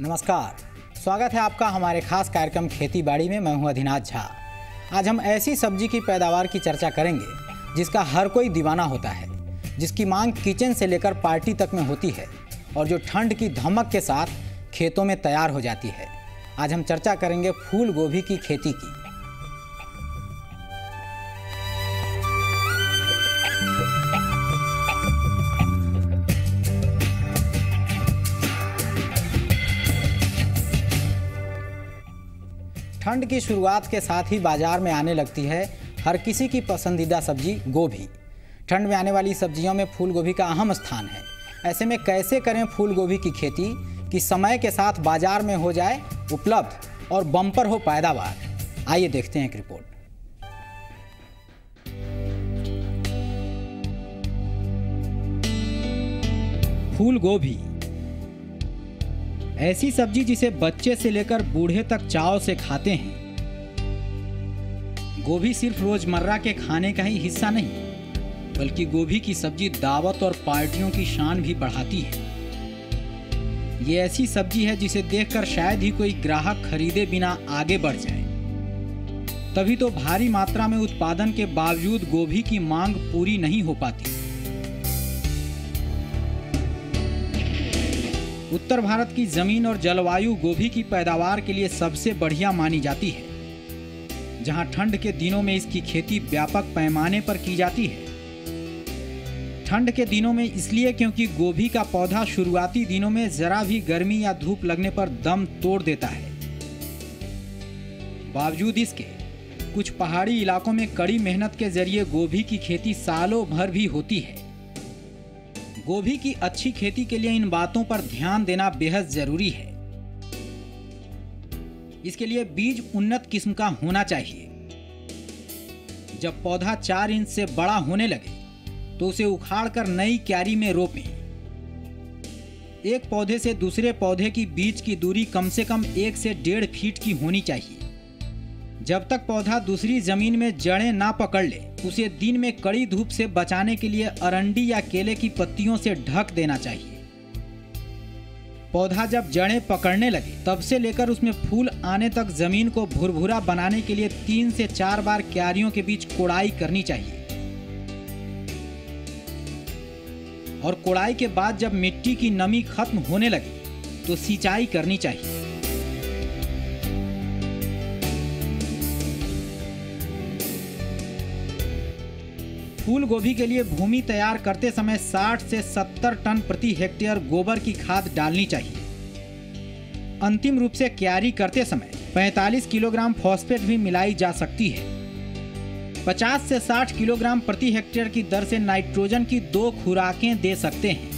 नमस्कार, स्वागत है आपका हमारे खास कार्यक्रम खेती बाड़ी में। मैं हूं अधिनाथ झा। आज हम ऐसी सब्जी की पैदावार की चर्चा करेंगे जिसका हर कोई दीवाना होता है, जिसकी मांग किचन से लेकर पार्टी तक में होती है और जो ठंड की धमक के साथ खेतों में तैयार हो जाती है। आज हम चर्चा करेंगे फूल गोभी की खेती की। ठंड की शुरुआत के साथ ही बाजार में आने लगती है हर किसी की पसंदीदा सब्जी गोभी। ठंड में आने वाली सब्जियों में फूल गोभी का अहम स्थान है। ऐसे में कैसे करें फूल गोभी की खेती कि समय के साथ बाजार में हो जाए उपलब्ध और बम्पर हो पैदावार। आइए देखते हैं एक रिपोर्ट। फूल गोभी ऐसी सब्जी जिसे बच्चे से लेकर बूढ़े तक चाव से खाते हैं। गोभी सिर्फ रोजमर्रा के खाने का ही हिस्सा नहीं, बल्कि गोभी की सब्जी दावत और पार्टियों की शान भी बढ़ाती है। ये ऐसी सब्जी है जिसे देखकर शायद ही कोई ग्राहक खरीदे बिना आगे बढ़ जाए। तभी तो भारी मात्रा में उत्पादन के बावजूद गोभी की मांग पूरी नहीं हो पाती। उत्तर भारत की जमीन और जलवायु गोभी की पैदावार के लिए सबसे बढ़िया मानी जाती है, जहां ठंड के दिनों में इसकी खेती व्यापक पैमाने पर की जाती है। ठंड के दिनों में इसलिए क्योंकि गोभी का पौधा शुरुआती दिनों में जरा भी गर्मी या धूप लगने पर दम तोड़ देता है। बावजूद इसके कुछ पहाड़ी इलाकों में कड़ी मेहनत के जरिए गोभी की खेती सालों भर भी होती है। गोभी की अच्छी खेती के लिए इन बातों पर ध्यान देना बेहद जरूरी है। इसके लिए बीज उन्नत किस्म का होना चाहिए। जब पौधा 4 इंच से बड़ा होने लगे तो उसे उखाड़कर नई क्यारी में रोपें। एक पौधे से दूसरे पौधे की बीच की दूरी कम से कम 1 से 1.5 फीट की होनी चाहिए। जब तक पौधा दूसरी जमीन में जड़ें ना पकड़ ले, उसे दिन में कड़ी धूप से बचाने के लिए अरंडी या केले की पत्तियों से ढक देना चाहिए। पौधा जब जड़ें पकड़ने लगे तब से लेकर उसमें फूल आने तक जमीन को भुरभुरा बनाने के लिए 3 से 4 बार क्यारियों के बीच कोड़ाई करनी चाहिए। और कोड़ाई के बाद जब मिट्टी की नमी खत्म होने लगे तो सिंचाई करनी चाहिए। फूल गोभी के लिए भूमि तैयार करते समय 60 से 70 टन प्रति हेक्टेयर गोबर की खाद डालनी चाहिए। अंतिम रूप से क्यारी करते समय 45 किलोग्राम फॉस्फेट भी मिलाई जा सकती है। 50 से 60 किलोग्राम प्रति हेक्टेयर की दर से नाइट्रोजन की 2 खुराकें दे सकते हैं।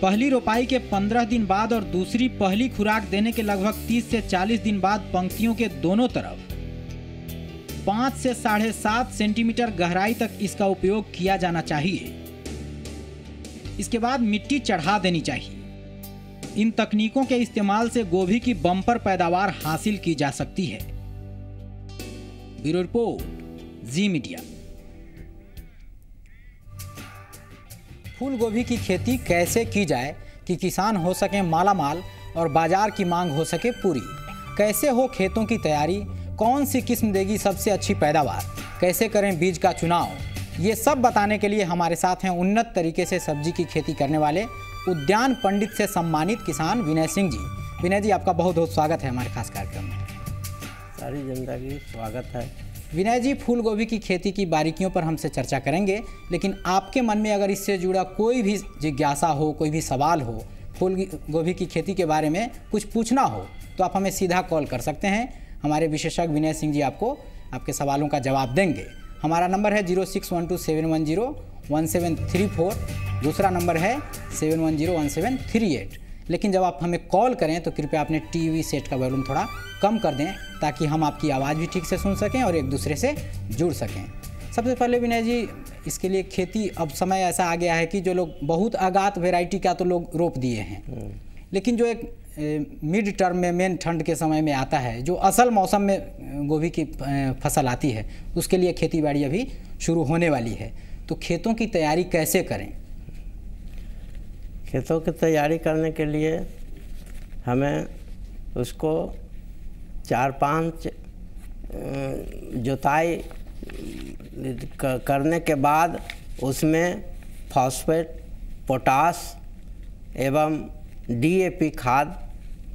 पहली रोपाई के 15 दिन बाद और दूसरी पहली खुराक देने के लगभग 30 से 40 दिन बाद पंक्तियों के दोनों तरफ 5 से 7.5 सेंटीमीटर गहराई तक इसका उपयोग किया जाना चाहिए। इसके बाद मिट्टी चढ़ा देनी चाहिए। इन तकनीकों के इस्तेमाल से गोभी की बम्पर पैदावार हासिल की जा सकती है। ब्यूरो रिपोर्ट, जी मीडिया। फूल गोभी की खेती कैसे की जाए कि किसान हो सके मालामाल और बाजार की मांग हो सके पूरी? कैसे हो खेतों की तैयारी? कौन सी किस्म देगी सबसे अच्छी पैदावार? कैसे करें बीज का चुनाव? ये सब बताने के लिए हमारे साथ हैं उन्नत तरीके से सब्जी की खेती करने वाले उद्यान पंडित से सम्मानित किसान विनय सिंह जी। विनय जी, आपका बहुत बहुत स्वागत है हमारे खास कार्यक्रम में। सारी जनता की स्वागत है। विनय जी, फूल गोभी की खेती की बारीकियों पर हमसे चर्चा करेंगे, लेकिन आपके मन में अगर इससे जुड़ा कोई भी जिज्ञासा हो, कोई भी सवाल हो, फूल गोभी की खेती के बारे में कुछ पूछना हो, तो आप हमें सीधा कॉल कर सकते हैं। हमारे विशेषज्ञ विनय सिंह जी आपको आपके सवालों का जवाब देंगे। हमारा नंबर है 061271011734। दूसरा नंबर है 71011738। लेकिन जब आप हमें कॉल करें तो कृपया अपने टीवी सेट का वॉल्यूम थोड़ा कम कर दें, ताकि हम आपकी आवाज़ भी ठीक से सुन सकें और एक दूसरे से जुड़ सकें। सबसे पहले विनय जी, इसके लिए खेती अब समय ऐसा आ गया है कि जो लोग बहुत अगात वैरायटी का तो लोग रोप दिए हैं, लेकिन जो एक मिड टर्म में मेन ठंड के समय में आता है, जो असल मौसम में गोभी की फसल आती है, उसके लिए खेती बाड़ी अभी शुरू होने वाली है। तो खेतों की तैयारी कैसे करें? खेतों की तैयारी करने के लिए हमें उसको 4-5 जुताई करने के बाद उसमें फॉस्फेट, पोटास एवं DAP खाद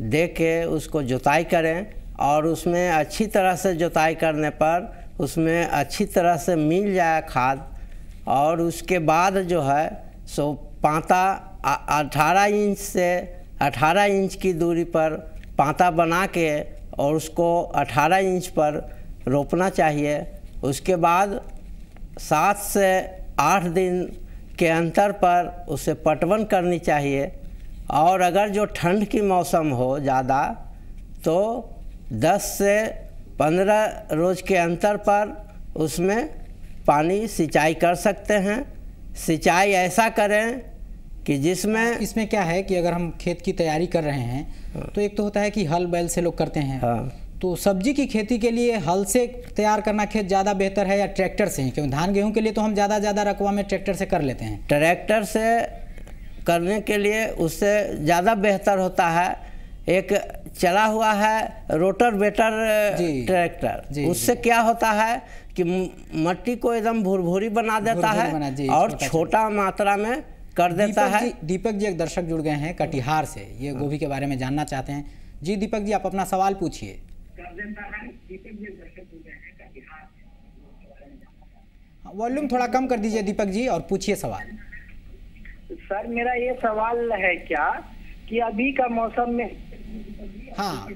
दे के उसको जुताई करें और उसमें अच्छी तरह से जुताई करने पर उसमें अच्छी तरह से मिल जाए खाद। और उसके बाद जो है सो पांता 18 इंच से 18 इंच की दूरी पर पांता बना के और उसको 18 इंच पर रोपना चाहिए। उसके बाद 7 से 8 दिन के अंतर पर उसे पटवन करनी चाहिए। और अगर जो ठंड की मौसम हो ज़्यादा तो 10 से 15 रोज़ के अंतर पर उसमें पानी सिंचाई कर सकते हैं। सिंचाई ऐसा करें कि जिसमें इसमें क्या है कि अगर हम खेत की तैयारी कर रहे हैं तो एक तो होता है कि हल बैल से लोग करते हैं। हाँ। तो सब्जी की खेती के लिए हल से तैयार करना खेत ज़्यादा बेहतर है या ट्रैक्टर से ही? क्योंकि धान गेहूं के लिए तो हम ज़्यादा रकबा में ट्रैक्टर से कर लेते हैं। ट्रैक्टर से करने के लिए उससे ज़्यादा बेहतर होता है। एक चला हुआ है रोटर वेटर ट्रैक्टर, उससे क्या होता है कि मट्टी को एकदम भुरभुरी बना देता है और छोटा मात्रा में कर देता है। दीपक जी एक दर्शक जुड़ गए हैं कटिहार से, ये गोभी के बारे में जानना चाहते हैं। जी दीपक जी, आप अपना सवाल पूछिए। वॉल्यूम थोड़ा कम कर दीजिए दीपक जी और पूछिए सवाल। सर मेरा ये सवाल है क्या कि अभी का मौसम में हाँ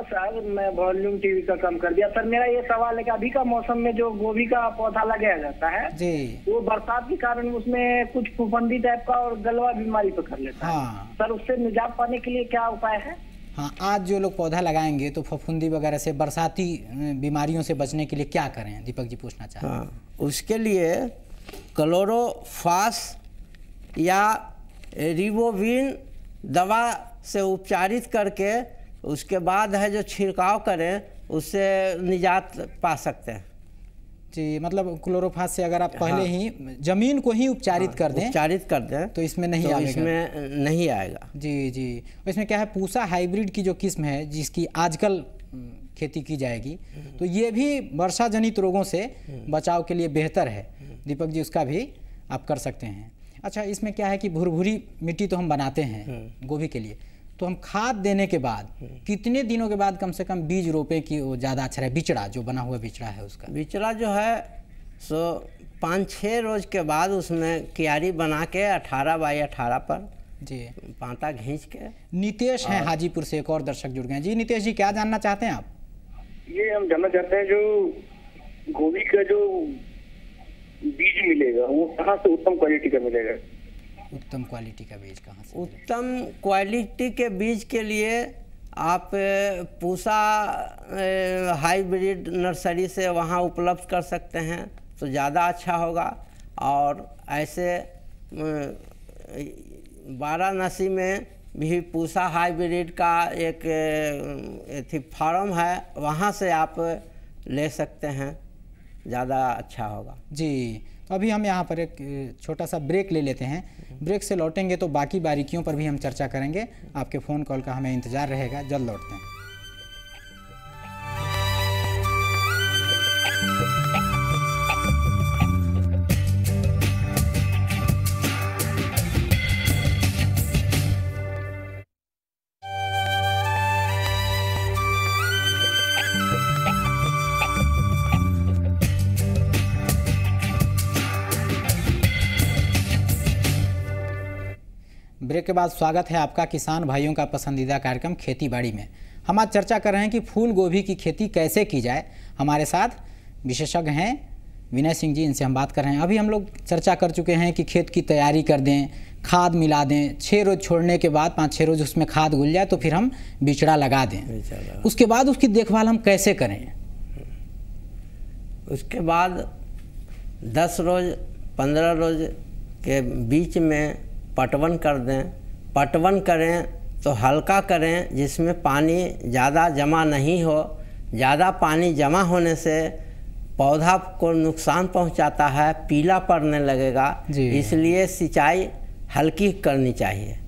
सर, मैं वॉल्यूम टीवी का कम कर दिया। सर मेरा ये सवाल है कि अभी का मौसम में जो गोभी का पौधा लगाया जाता है जी, वो बरसात के कारण उसमें कुछ फफूंदी टाइप का और गलवा बीमारी पकड़ लेता है। हाँ। सर उससे निजात पाने के लिए क्या उपाय है? हाँ, आज जो लोग पौधा लगाएंगे तो फफूंदी वगैरह से, बरसाती बीमारियों से बचने के लिए क्या करें? दीपक जी पूछना चाहते हैं। हाँ, उसके लिए क्लोरोफास या रिबोविन दवा से उपचारित करके उसके बाद है जो छिड़काव करें उससे निजात पा सकते हैं। जी, मतलब क्लोरोफास से अगर आप पहले ही जमीन को ही उपचारित कर दें तो इसमें नहीं तो आएगा। इसमें नहीं आएगा। जी। इसमें क्या है, पूसा हाइब्रिड की जो किस्म है जिसकी आजकल खेती की जाएगी तो ये भी वर्षा जनित रोगों से बचाव के लिए बेहतर है। दीपक जी उसका भी आप कर सकते हैं। अच्छा, इसमें क्या है कि भुरभुरी मिट्टी तो हम बनाते हैं गोभी के लिए, तो हम खाद देने के बाद कितने दिनों के बाद कम से कम बीज रोपे कि वो ज़्यादा अच्छा रहे? बिचड़ा जो बना हुआ बिचड़ा है उसका, बिचड़ा जो है सो 5-6 रोज के बाद उसमें क्यारी बना के 18 बाई 18 पर जी पांता खींच के। नितेश हैं हाजीपुर से, एक और दर्शक जुड़ गए हैं। जी नितेश जी, क्या जानना चाहते हैं आप? ये हम जानना चाहते हैं जो गोभी का जो बीज मिलेगा वो कहाँ से उत्तम क्वालिटी का मिलेगा? उत्तम क्वालिटी का बीज कहाँ से? उत्तम क्वालिटी के बीज के लिए आप पूसा हाइब्रिड नर्सरी से वहाँ उपलब्ध कर सकते हैं तो ज़्यादा अच्छा होगा। और ऐसे वाराणसी में भी पूसा हाइब्रिड का एक फार्म है, वहाँ से आप ले सकते हैं, ज़्यादा अच्छा होगा। जी, तो अभी हम यहाँ पर एक छोटा सा ब्रेक ले लेते हैं। ब्रेक से लौटेंगे तो बाकी बारीकियों पर भी हम चर्चा करेंगे। आपके फ़ोन कॉल का हमें इंतज़ार रहेगा, जल्द लौटते हैं। ब्रेक के बाद स्वागत है आपका किसान भाइयों का पसंदीदा कार्यक्रम खेती बाड़ी में। हम आज चर्चा कर रहे हैं कि फूल गोभी की खेती कैसे की जाए। हमारे साथ विशेषज्ञ हैं विनय सिंह जी, इनसे हम बात कर रहे हैं। अभी हम लोग चर्चा कर चुके हैं कि खेत की तैयारी कर दें, खाद मिला दें, 6 रोज़ छोड़ने के बाद 5-6 रोज़ उसमें खाद घुल जाए तो फिर हम बिचड़ा लगा दें। उसके बाद उसकी देखभाल हम कैसे करें? उसके बाद 10 रोज़ 15 रोज़ के बीच में पटवन कर दें। पटवन करें तो हल्का करें जिसमें पानी ज़्यादा जमा नहीं हो। ज़्यादा पानी जमा होने से पौधा को नुकसान पहुंचाता है, पीला पड़ने लगेगा। इसलिए सिंचाई हल्की करनी चाहिए।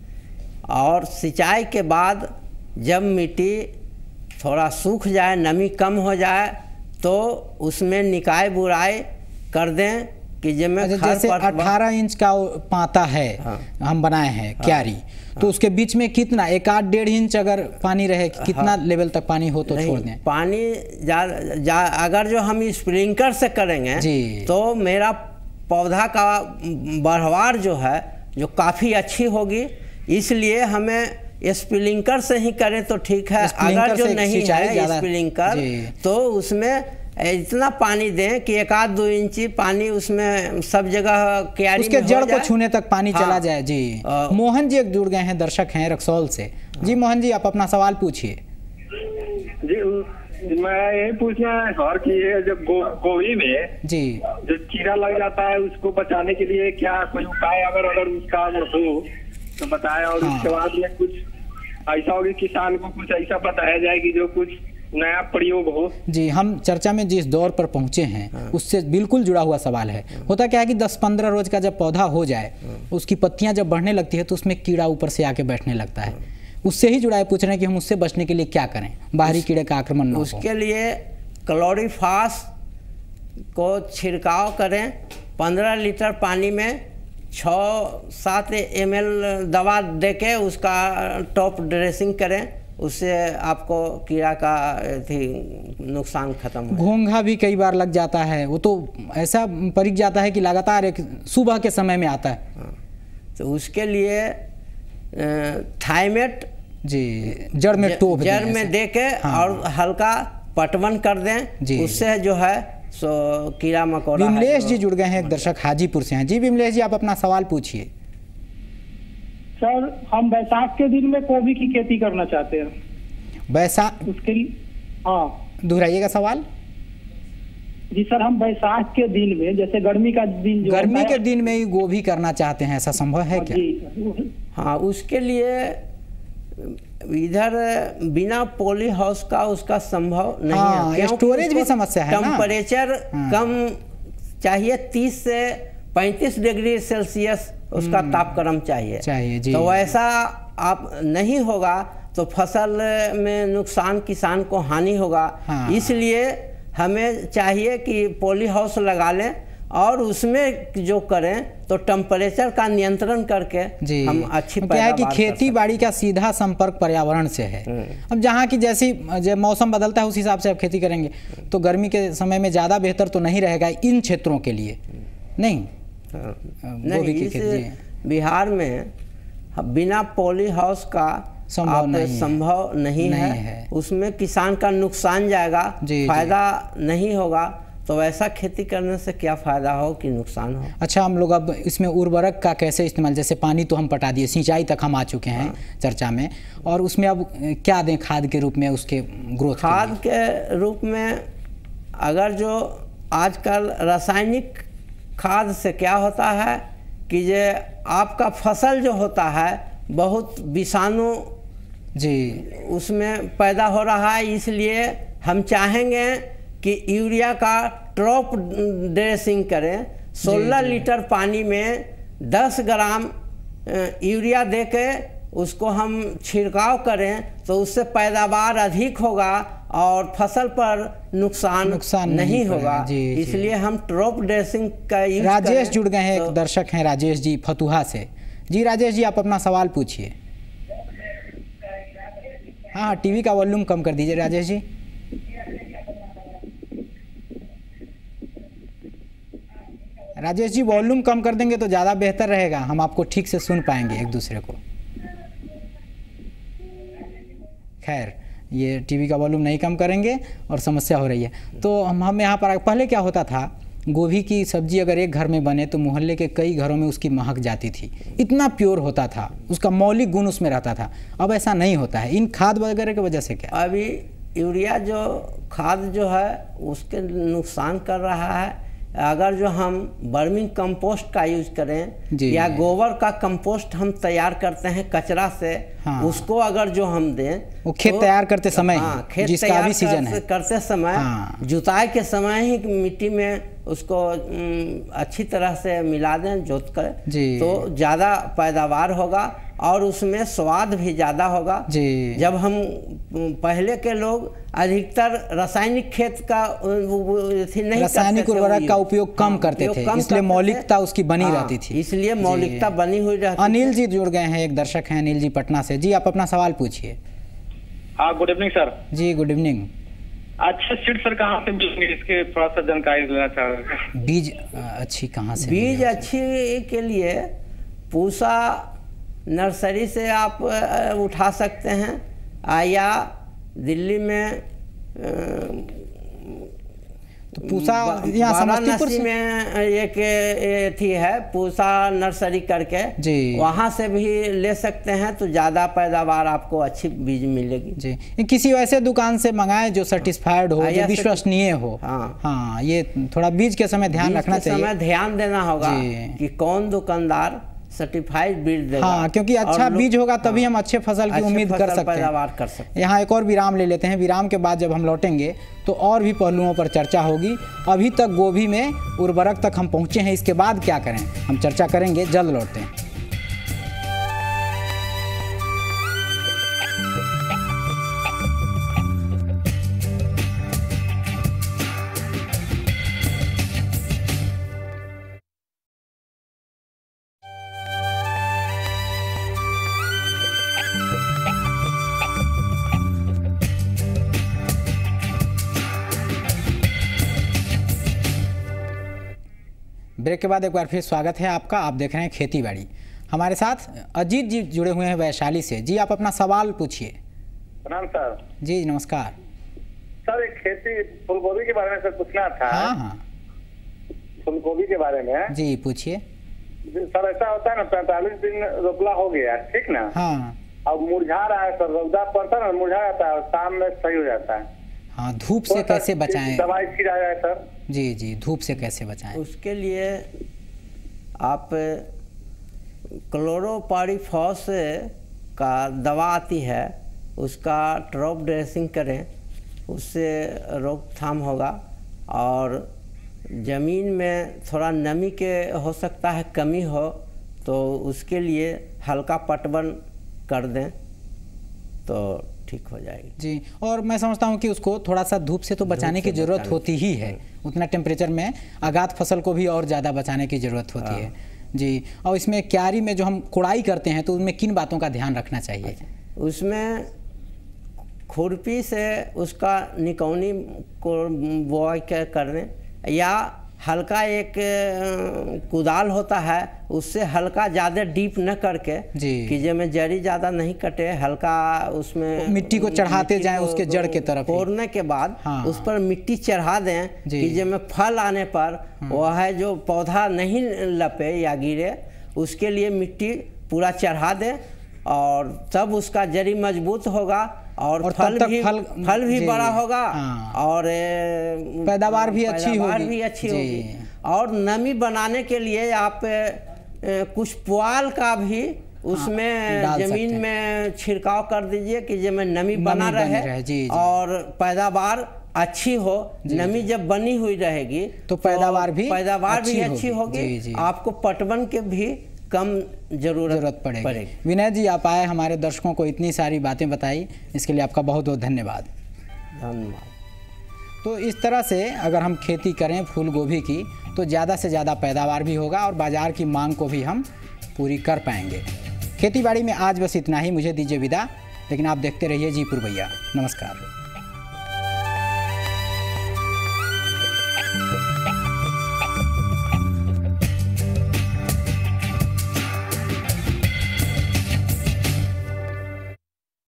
और सिंचाई के बाद जब मिट्टी थोड़ा सूख जाए, नमी कम हो जाए, तो उसमें निकाय बुराई कर दें कि जैसे 18 इंच का पाता है, हाँ। हम बनाए हैं क्यारी, तो उसके बीच में कितना, 1-1.5 इंच अगर पानी रहे, कितना लेवल तक पानी हो तो छोड़ दें? पानी अगर जो हम स्प्रिंकलर से करेंगे तो मेरा पौधा का बढ़वार जो है जो काफ़ी अच्छी होगी, इसलिए हमें स्प्रिंकलर से ही करें तो ठीक है। अगर जो नहीं है स्प्रिंकलर तो उसमें इतना पानी दें कि 1-2 इंची पानी उसमें सब जगह क्यारी उसके में जड़ को छूने तक पानी चला जाए। जी मोहन जी एक जुड़ गए हैं, दर्शक हैं रक्सौल से। जी मोहन जी, आप अपना सवाल पूछिए। जी मैं यही पूछना है सर कि ये जब गोभी में जी जो कीड़ा लग जाता है उसको बचाने के लिए क्या कोई उपाय अगर उसका हो तो बताएं। और उसके बाद में कुछ ऐसा हो कि किसान को कुछ ऐसा बताया जाए कि जो कुछ नया प्रयोग हो। जी, हम चर्चा में जिस दौर पर पहुंचे हैं उससे बिल्कुल जुड़ा हुआ सवाल है। होता क्या है कि 10-15 रोज का जब पौधा हो जाए, उसकी पत्तियां जब बढ़ने लगती है तो उसमें कीड़ा ऊपर से आके बैठने लगता है। उससे ही जुड़ा है, पूछ रहे हैं कि हम उससे बचने के लिए क्या करें, बाहरी कीड़े का आक्रमण न हो। उसके लिए क्लोरीफास को छिड़काव करें। 15 लीटर पानी में 6-7 ml दवा देके उसका टॉप ड्रेसिंग करें, उससे आपको कीड़ा का नुकसान खत्म हो। घोंघा भी कई बार लग जाता है, वो तो ऐसा परिक जाता है कि लगातार एक सुबह के समय में आता है। तो उसके लिए थाइमेट जी जड़ में टोप जड़ में दे के और हल्का पटवन कर दें, उससे जो है सो कीड़ा मकोड़ा। विमलेश जी जुड़ गए हैं, एक दर्शक हाजीपुर से हैं। जी विमलेश जी, आप अपना सवाल पूछिए। सर हम बैसाख के दिन में गोभी की खेती करना चाहते हैं। बैसाख उसके लिए हाँ दोहराइएगा सवाल। जी सर, हम बैसाख के दिन में, जैसे गर्मी का दिन जो गर्मी के दिन में ही गोभी करना चाहते हैं, ऐसा संभव है क्या? जी हाँ, उसके लिए इधर बिना पॉली हाउस का उसका संभव नहीं है। स्टोरेज भी समस्या है ना। टेम्परेचर कम चाहिए, 30 से 35 डिग्री सेल्सियस उसका तापक्रम चाहिए जी। तो वैसा आप नहीं होगा तो फसल में नुकसान, किसान को हानि होगा। इसलिए हमें चाहिए कि पॉली हाउस लगा लें और उसमें जो करें तो टेम्परेचर का नियंत्रण करके हम अच्छी पैदावार। क्या है कि खेती बाड़ी का सीधा संपर्क पर्यावरण से है। अब जहाँ की जैसी मौसम बदलता है उस हिसाब से आप खेती करेंगे तो गर्मी के समय में ज़्यादा बेहतर तो नहीं रहेगा इन क्षेत्रों के लिए। नहीं गोभी की खेती बिहार में बिना पॉली हाउस का संभव नहीं है। उसमें किसान का नुकसान जाएगा, फायदा नहीं होगा। तो ऐसा खेती करने से क्या फायदा हो कि नुकसान हो। अच्छा, हम लोग अब इसमें उर्वरक का कैसे इस्तेमाल, जैसे पानी तो हम पटा दिए, सिंचाई तक हम आ चुके हैं चर्चा में, और उसमें अब क्या दें खाद के रूप में उसके ग्रोथ? खाद के रूप में अगर जो आजकल रासायनिक खाद से क्या होता है कि ये आपका फसल जो होता है बहुत विषाणु जी उसमें पैदा हो रहा है। इसलिए हम चाहेंगे कि यूरिया का ड्रॉप ड्रेसिंग करें। 16 लीटर पानी में 10 ग्राम यूरिया देके उसको हम छिड़काव करें तो उससे पैदावार अधिक होगा और फसल पर नुकसान नहीं होगा। इसलिए हम ड्रॉप ड्रेसिंग का यूज। राजेश जुड़ गए हैं, एक दर्शक हैं राजेश जी फतुहा से। जी राजेश जी, आप अपना सवाल पूछिए। हाँ, टीवी का वॉल्यूम कम कर दीजिए राजेश जी। राजेश जी वॉल्यूम कम कर देंगे तो ज़्यादा बेहतर रहेगा, हम आपको ठीक से सुन पाएंगे एक दूसरे को। खैर, ये टीवी का वॉल्यूम नहीं कम करेंगे और समस्या हो रही है। तो हम यहाँ पर पहले क्या होता था, गोभी की सब्जी अगर एक घर में बने तो मोहल्ले के कई घरों में उसकी महक जाती थी, इतना प्योर होता था, उसका मौलिक गुण उसमें रहता था। अब ऐसा नहीं होता है इन खाद वगैरह की वजह से। क्या अभी यूरिया जो खाद जो है उसके नुकसान कर रहा है। अगर जो हम वर्मिंग कंपोस्ट का यूज करें या गोबर का कंपोस्ट हम तैयार करते हैं कचरा से, उसको अगर जो हम दें, वो खेत तैयार करते समय, खेत जिसका भी सीजन है, करते समय जुताई के समय ही मिट्टी में उसको अच्छी तरह से मिला दें, जोत कर, तो ज़्यादा पैदावार होगा और उसमें स्वाद भी ज़्यादा होगा जी। जब हम पहले के लोग अधिकतर रासायनिक खेत का नहीं, रासायनिक उर्वरक का उपयोग कम करते थे, इसलिए मौलिकता उसकी बनी रहती थी। इसलिए मौलिकता बनी हुई रहती। अनिल जी जुड़ गए हैं, एक दर्शक हैं अनिल जी पटना से। जी आप अपना सवाल पूछिए। हाँ, गुड इवनिंग सर। जी गुड इवनिंग। अच्छा सीड सर कहाँ से मिलेंगे, इसके थोड़ा सा जानकारी लेना चाह रहे हैं। बीज अच्छी कहाँ से? बीज अच्छी के लिए पूसा नर्सरी से आप उठा सकते हैं, या दिल्ली में तो पूसा यहाँ समस्तीपुर में एक थी है पूसा नर्सरी करके जी, वहाँ से भी ले सकते हैं, तो ज़्यादा पैदावार आपको अच्छी बीज मिलेगी जी। किसी वैसे दुकान से मंगाएं जो सर्टिफाइड हो, जो विश्वसनीय हो। हाँ, ये थोड़ा बीज के समय ध्यान रखना चाहिए, समय ध्यान देना होगा कि कौन दुकानदार सर्टिफाइड बीज देगा। हाँ, क्योंकि अच्छा बीज होगा तभी हम अच्छे फसल की उम्मीद कर सकते हैं। यहाँ एक और विराम ले लेते हैं, विराम के बाद जब हम लौटेंगे तो और भी पहलुओं पर चर्चा होगी। अभी तक गोभी में उर्वरक तक हम पहुँचे हैं, इसके बाद क्या करें हम चर्चा करेंगे, जल्द लौटते हैं। ब्रेक के बाद एक बार फिर स्वागत है आपका। आप देख रहे हैं खेती बाड़ी। हमारे साथ अजीत जी जुड़े हुए हैं वैशाली से। जी आप अपना सवाल पूछिए। प्रणाम सर। जी नमस्कार सर, एक खेती फूलगोभी के बारे में सर पूछना था। हाँ, फूलगोभी के बारे में जी पूछिए। सर ऐसा होता है ना, 45 दिन रोपला हो गया, ठीक ना? हाँ, अब मुरझा रहा है सर, रौदा पड़ता है ना, मुरझा जाता है और शाम में सही हो जाता है। हाँ, धूप से कैसे बचाएं? दवाई छिड़ा जाए सर। जी, धूप से कैसे बचाएं? उसके लिए आप क्लोरोपाइरीफॉस का दवा आती है, उसका ड्रॉप ड्रेसिंग करें, उससे रोकथाम होगा। और ज़मीन में थोड़ा नमी के हो सकता है कमी हो, तो उसके लिए हल्का पटवन कर दें तो ठीक हो जाएगी। जी, और मैं समझता हूँ कि उसको थोड़ा सा धूप से तो बचाने की ज़रूरत होती ही है। उतना टेम्परेचर में आगात फसल को भी और ज़्यादा बचाने की ज़रूरत होती है जी। और इसमें क्यारी में जो हम कुड़ाई करते हैं तो उसमें किन बातों का ध्यान रखना चाहिए? उसमें खुरपी से उसका निकौनी को बोआई करने, या हल्का एक कुदाल होता है, उससे हल्का ज़्यादा डीप न करके कि जिसमें जड़ी ज़्यादा नहीं कटे, हल्का उसमें मिट्टी को चढ़ाते जाएं उसके जड़ के तरफ। कोड़ने के बाद उस पर मिट्टी चढ़ा दें कि जिसमें फल आने पर वह है जो पौधा नहीं लपे या गिरे, उसके लिए मिट्टी पूरा चढ़ा दें, और तब उसका जड़ी मजबूत होगा और फल भी बड़ा होगा और पैदावार भी अच्छी होगी। और नमी बनाने के लिए आप कुछ पुआल का भी उसमें जमीन में छिड़काव कर दीजिए कि जिसमें नमी बना रहे और पैदावार अच्छी हो। नमी जब बनी हुई रहेगी तो पैदावार भी अच्छी होगी। आपको पटवन के भी कम जरूरत पड़ेगी। विनय जी, आप आए, हमारे दर्शकों को इतनी सारी बातें बताई, इसके लिए आपका बहुत बहुत धन्यवाद। तो इस तरह से अगर हम खेती करें फूल गोभी की तो ज़्यादा से ज़्यादा पैदावार भी होगा और बाज़ार की मांग को भी हम पूरी कर पाएंगे। खेती बाड़ी में आज बस इतना ही। मुझे दीजिए विदा, लेकिन आप देखते रहिए जी पुरवैया। नमस्कार।